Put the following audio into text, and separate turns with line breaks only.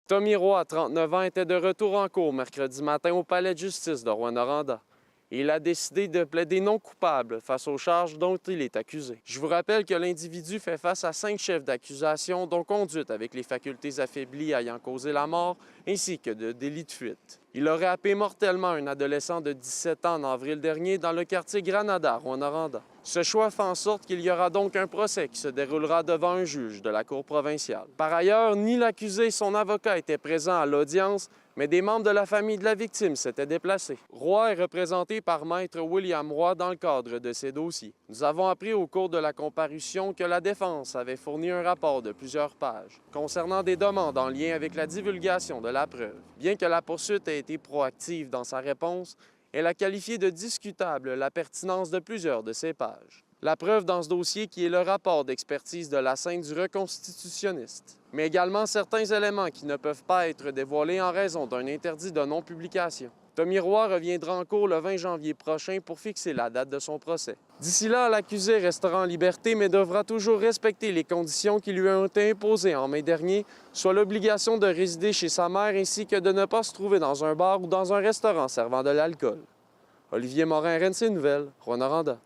Tommy Roy, 39 ans, était de retour en cour mercredi matin au palais de justice de Rouyn-Noranda. Il a décidé de plaider non coupable face aux charges dont il est accusé. Je vous rappelle que l'individu fait face à 5 chefs d'accusation, dont conduite avec les facultés affaiblies ayant causé la mort, ainsi que de délit de fuite. Il aurait happé mortellement un adolescent de 17 ans en avril dernier dans le quartier Granada, Rouyn-Noranda. Ce choix fait en sorte qu'il y aura donc un procès qui se déroulera devant un juge de la Cour provinciale. Par ailleurs, ni l'accusé ni son avocat étaient présents à l'audience, mais des membres de la famille de la victime s'étaient déplacés. Roy est représenté par Maître William Roy dans le cadre de ces dossiers. Nous avons appris au cours de la comparution que la défense avait fourni un rapport de plusieurs pages concernant des demandes en lien avec la divulgation de la preuve. Bien que la poursuite ait été proactive dans sa réponse, elle a qualifié de discutable la pertinence de plusieurs de ces pages. La preuve dans ce dossier qui est le rapport d'expertise de la scène du reconstitutionniste, mais également certains éléments qui ne peuvent pas être dévoilés en raison d'un interdit de non-publication. Tommy Roy reviendra en cour le 20 janvier prochain pour fixer la date de son procès. D'ici là, l'accusé restera en liberté, mais devra toujours respecter les conditions qui lui ont été imposées en mai dernier, soit l'obligation de résider chez sa mère ainsi que de ne pas se trouver dans un bar ou dans un restaurant servant de l'alcool. Olivier Morin, RNC Nouvelles, Rouyn-Noranda.